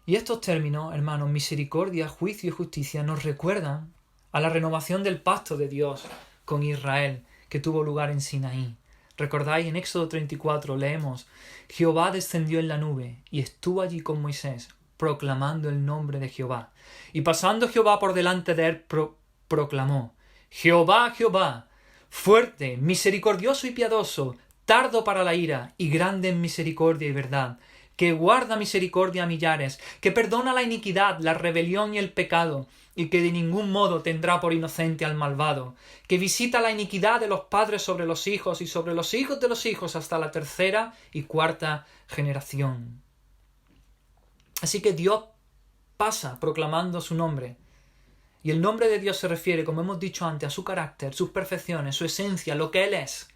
Y estos términos, hermanos, misericordia, juicio y justicia, nos recuerdan a la renovación del pacto de Dios con Israel, que tuvo lugar en Sinaí. ¿Recordáis? En Éxodo 34 leemos, Jehová descendió en la nube y estuvo allí con Moisés, proclamando el nombre de Jehová. Y pasando Jehová por delante de él, proclamó, Jehová, Jehová, fuerte, misericordioso y piadoso, tardo para la ira y grande en misericordia y verdad, que guarda misericordia a millares, que perdona la iniquidad, la rebelión y el pecado, y que de ningún modo tendrá por inocente al malvado, que visita la iniquidad de los padres sobre los hijos y sobre los hijos de los hijos hasta la 3ª y 4ª generación. Así que Dios pasa proclamando su nombre. Y el nombre de Dios se refiere, como hemos dicho antes, a su carácter, sus perfecciones, su esencia, lo que Él es.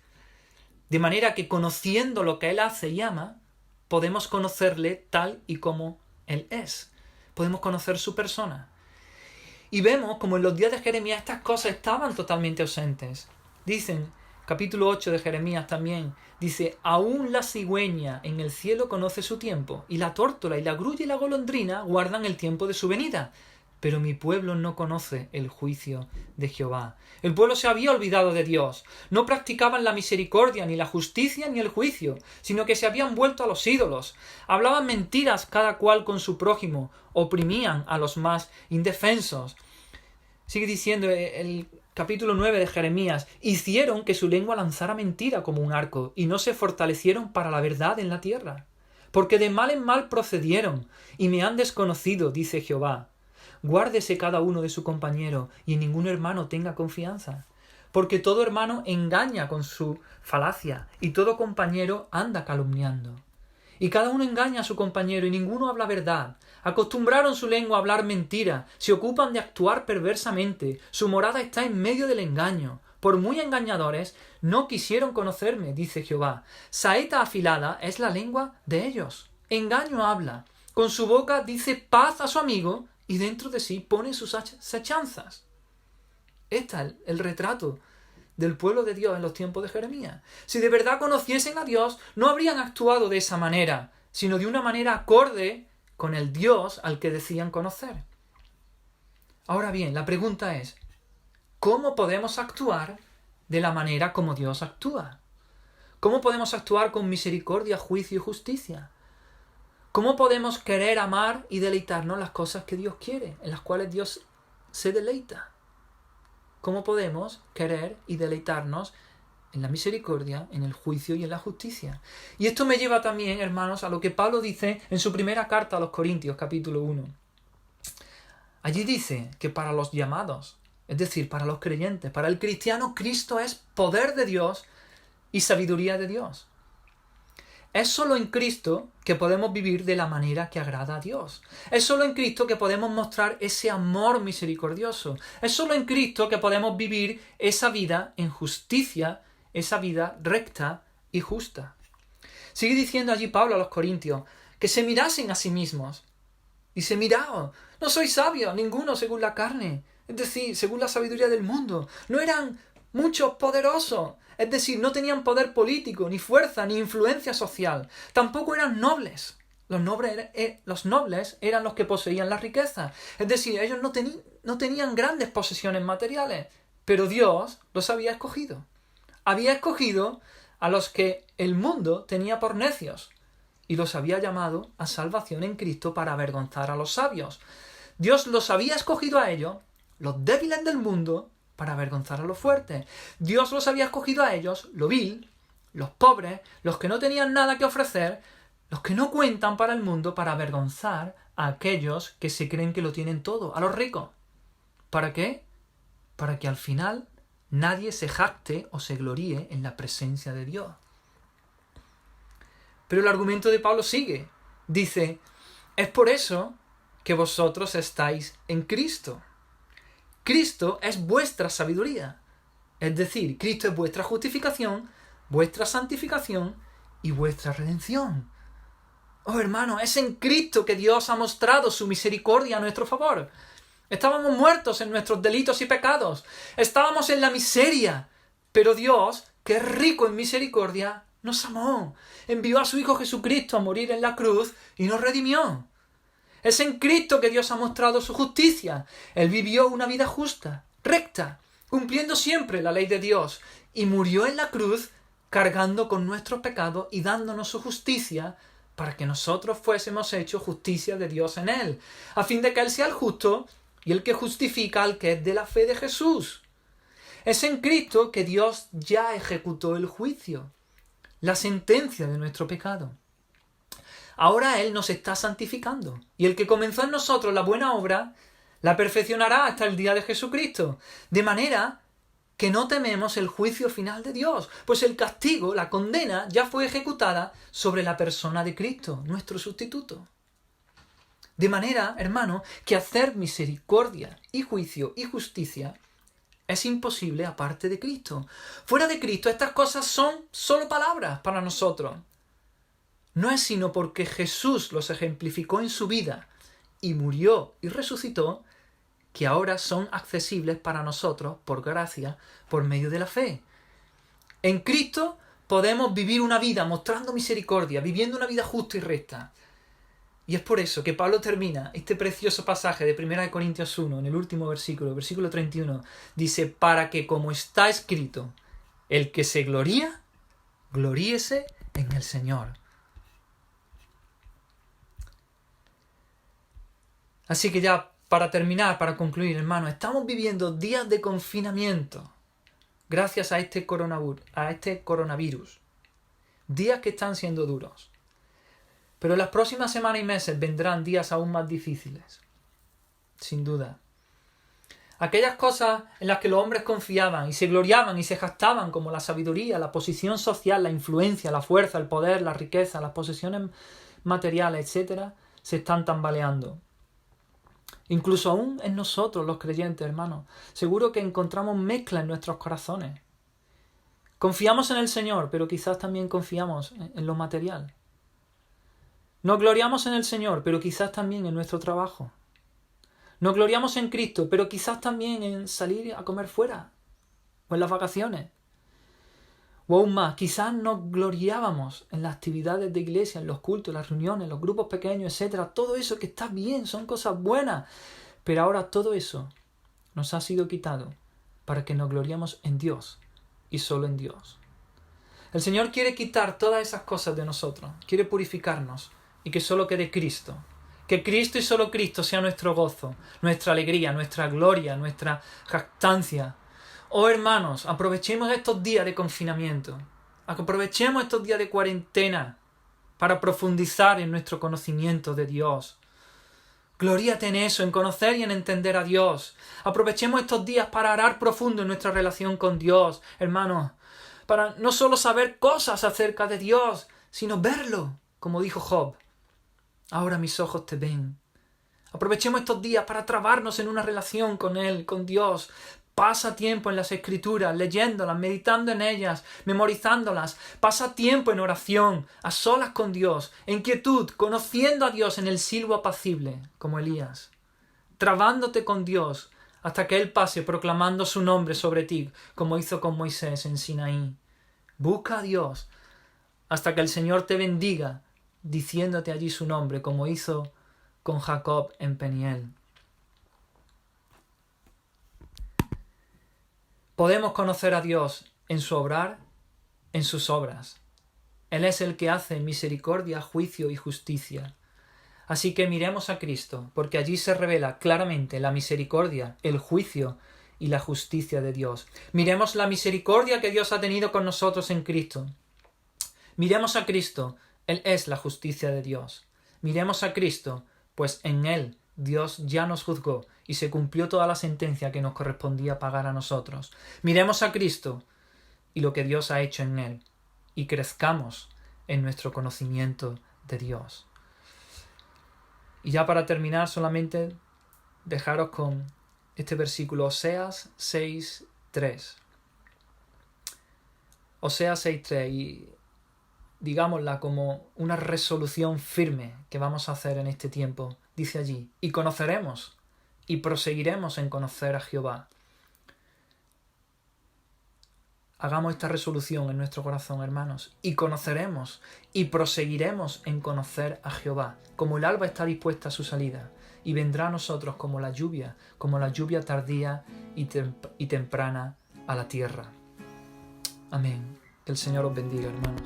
De manera que conociendo lo que Él hace y ama, podemos conocerle tal y como Él es. Podemos conocer su persona. Y vemos como en los días de Jeremías estas cosas estaban totalmente ausentes. Dicen, capítulo 8 de Jeremías también, dice, aún la cigüeña en el cielo conoce su tiempo, y la tórtola y la grulla y la golondrina guardan el tiempo de su venida. Pero mi pueblo no conoce el juicio de Jehová. El pueblo se había olvidado de Dios. No practicaban la misericordia, ni la justicia, ni el juicio, sino que se habían vuelto a los ídolos. Hablaban mentiras cada cual con su prójimo. Oprimían a los más indefensos. Sigue diciendo el capítulo 9 de Jeremías. Hicieron que su lengua lanzara mentira como un arco, y no se fortalecieron para la verdad en la tierra. Porque de mal en mal procedieron, y me han desconocido, dice Jehová. Guárdese cada uno de su compañero, y en ningún hermano tenga confianza. Porque todo hermano engaña con su falacia, y todo compañero anda calumniando. Y cada uno engaña a su compañero, y ninguno habla verdad. Acostumbraron su lengua a hablar mentira, se ocupan de actuar perversamente, su morada está en medio del engaño. Por muy engañadores, no quisieron conocerme, dice Jehová. Saeta afilada es la lengua de ellos. Engaño habla. Con su boca dice paz a su amigo, y dentro de sí pone sus acechanzas. Este es el retrato del pueblo de Dios en los tiempos de Jeremías. Si de verdad conociesen a Dios, no habrían actuado de esa manera, sino de una manera acorde con el Dios al que decían conocer. Ahora bien, la pregunta es, ¿cómo podemos actuar de la manera como Dios actúa? ¿Cómo podemos actuar con misericordia, juicio y justicia? ¿Cómo podemos querer, amar y deleitarnos en las cosas que Dios quiere, en las cuales Dios se deleita? ¿Cómo podemos querer y deleitarnos en la misericordia, en el juicio y en la justicia? Y esto me lleva también, hermanos, a lo que Pablo dice en su primera carta a los Corintios, capítulo 1. Allí dice que para los llamados, es decir, para los creyentes, para el cristiano, Cristo es poder de Dios y sabiduría de Dios. Es solo en Cristo que podemos vivir de la manera que agrada a Dios. Es solo en Cristo que podemos mostrar ese amor misericordioso. Es solo en Cristo que podemos vivir esa vida en justicia, esa vida recta y justa. Sigue diciendo allí Pablo a los Corintios que se mirasen a sí mismos. Dice, miraos, no sois sabios, ninguno según la carne, es decir, según la sabiduría del mundo. No eran muchos poderosos, es decir, no tenían poder político, ni fuerza, ni influencia social. Tampoco eran nobles. Los nobles eran los que poseían la riqueza. Es decir, ellos no tenían grandes posesiones materiales, pero Dios los había escogido. Había escogido a los que el mundo tenía por necios y los había llamado a salvación en Cristo para avergonzar a los sabios. Dios los había escogido a ellos, los débiles del mundo, para avergonzar a los fuertes. Dios los había escogido a ellos, lo vil, los pobres, los que no tenían nada que ofrecer, los que no cuentan para el mundo, para avergonzar a aquellos que se creen que lo tienen todo, a los ricos. ¿Para qué? Para que al final nadie se jacte o se gloríe en la presencia de Dios. Pero el argumento de Pablo sigue. Dice, es por eso que vosotros estáis en Cristo. Cristo es vuestra sabiduría. Es decir, Cristo es vuestra justificación, vuestra santificación y vuestra redención. Oh, hermano, es en Cristo que Dios ha mostrado su misericordia a nuestro favor. Estábamos muertos en nuestros delitos y pecados. Estábamos en la miseria. Pero Dios, que es rico en misericordia, nos amó. Envió a su Hijo Jesucristo a morir en la cruz y nos redimió. Es en Cristo que Dios ha mostrado su justicia. Él vivió una vida justa, recta, cumpliendo siempre la ley de Dios, y murió en la cruz cargando con nuestros pecados y dándonos su justicia para que nosotros fuésemos hechos justicia de Dios en Él, a fin de que Él sea el justo y el que justifica al que es de la fe de Jesús. Es en Cristo que Dios ya ejecutó el juicio, la sentencia de nuestro pecado. Ahora Él nos está santificando, y el que comenzó en nosotros la buena obra, la perfeccionará hasta el día de Jesucristo, de manera que no tememos el juicio final de Dios, pues el castigo, la condena, ya fue ejecutada sobre la persona de Cristo, nuestro sustituto. De manera, hermano, que hacer misericordia y juicio y justicia es imposible aparte de Cristo. Fuera de Cristo estas cosas son solo palabras para nosotros. No es sino porque Jesús los ejemplificó en su vida y murió y resucitó, que ahora son accesibles para nosotros por gracia, por medio de la fe. En Cristo podemos vivir una vida mostrando misericordia, viviendo una vida justa y recta. Y es por eso que Pablo termina este precioso pasaje de 1 Corintios 1, en el último versículo 31, dice, para que como está escrito, el que se gloría, gloríese en el Señor. Así que ya para terminar, para concluir, hermanos, estamos viviendo días de confinamiento gracias a este coronavirus. Días que están siendo duros. Pero en las próximas semanas y meses vendrán días aún más difíciles. Sin duda. Aquellas cosas en las que los hombres confiaban y se gloriaban y se jactaban, como la sabiduría, la posición social, la influencia, la fuerza, el poder, la riqueza, las posesiones materiales, etc., se están tambaleando. Incluso aún en nosotros, los creyentes, hermanos, seguro que encontramos mezcla en nuestros corazones. Confiamos en el Señor, pero quizás también confiamos en lo material. Nos gloriamos en el Señor, pero quizás también en nuestro trabajo. Nos gloriamos en Cristo, pero quizás también en salir a comer fuera, o en las vacaciones. O aún más, quizás nos gloriábamos en las actividades de iglesia, en los cultos, las reuniones, los grupos pequeños, etc. Todo eso que está bien, son cosas buenas. Pero ahora todo eso nos ha sido quitado para que nos gloriamos en Dios y solo en Dios. El Señor quiere quitar todas esas cosas de nosotros, quiere purificarnos y que solo quede Cristo. Que Cristo y solo Cristo sea nuestro gozo, nuestra alegría, nuestra gloria, nuestra jactancia. Oh hermanos, aprovechemos estos días de confinamiento, aprovechemos estos días de cuarentena para profundizar en nuestro conocimiento de Dios. Glóriate en eso, en conocer y en entender a Dios. Aprovechemos estos días para arar profundo en nuestra relación con Dios, hermanos, para no solo saber cosas acerca de Dios, sino verlo, como dijo Job. Ahora mis ojos te ven. Aprovechemos estos días para trabarnos en una relación con Él, con Dios. Pasa tiempo en las Escrituras, leyéndolas, meditando en ellas, memorizándolas. Pasa tiempo en oración, a solas con Dios, en quietud, conociendo a Dios en el silbo apacible, como Elías. Trabándote con Dios hasta que Él pase proclamando su nombre sobre ti, como hizo con Moisés en Sinaí. Busca a Dios hasta que el Señor te bendiga, diciéndote allí su nombre, como hizo con Jacob en Peniel. Podemos conocer a Dios en su obrar, en sus obras. Él es el que hace misericordia, juicio y justicia. Así que miremos a Cristo, porque allí se revela claramente la misericordia, el juicio y la justicia de Dios. Miremos la misericordia que Dios ha tenido con nosotros en Cristo. Miremos a Cristo, Él es la justicia de Dios. Miremos a Cristo, pues en Él Dios ya nos juzgó y se cumplió toda la sentencia que nos correspondía pagar a nosotros. Miremos a Cristo y lo que Dios ha hecho en Él, y crezcamos en nuestro conocimiento de Dios. Y ya para terminar, solamente dejaros con este versículo, Oseas 6:3. Oseas 6:3, y digámosla como una resolución firme que vamos a hacer en este tiempo. Dice allí, y conoceremos y proseguiremos en conocer a Jehová. Hagamos esta resolución en nuestro corazón, hermanos, y conoceremos y proseguiremos en conocer a Jehová, como el alba está dispuesta a su salida, y vendrá a nosotros como la lluvia tardía y temprana a la tierra. Amén. Que el Señor os bendiga, hermanos.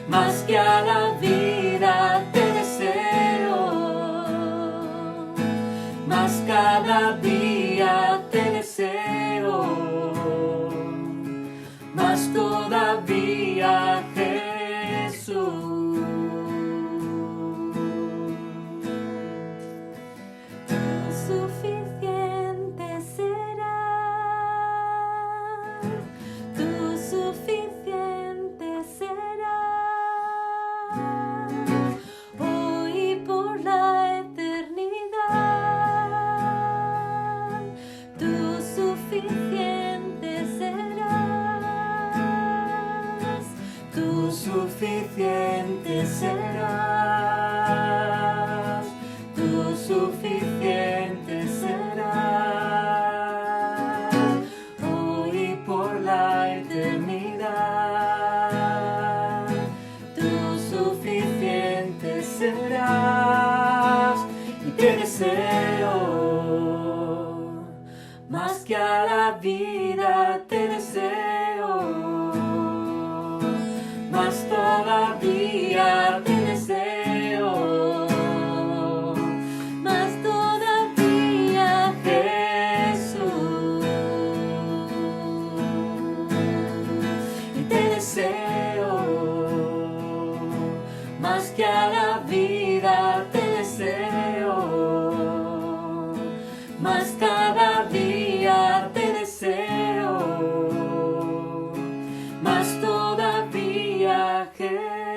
Más que a la vida te deseo, más cada día te deseo, deseo, más que a la vida te deseo, más todavía te deseo, más todavía Jesús, y te deseo, más que a la vida te deseo, más cada día te deseo, más todavía Jesús.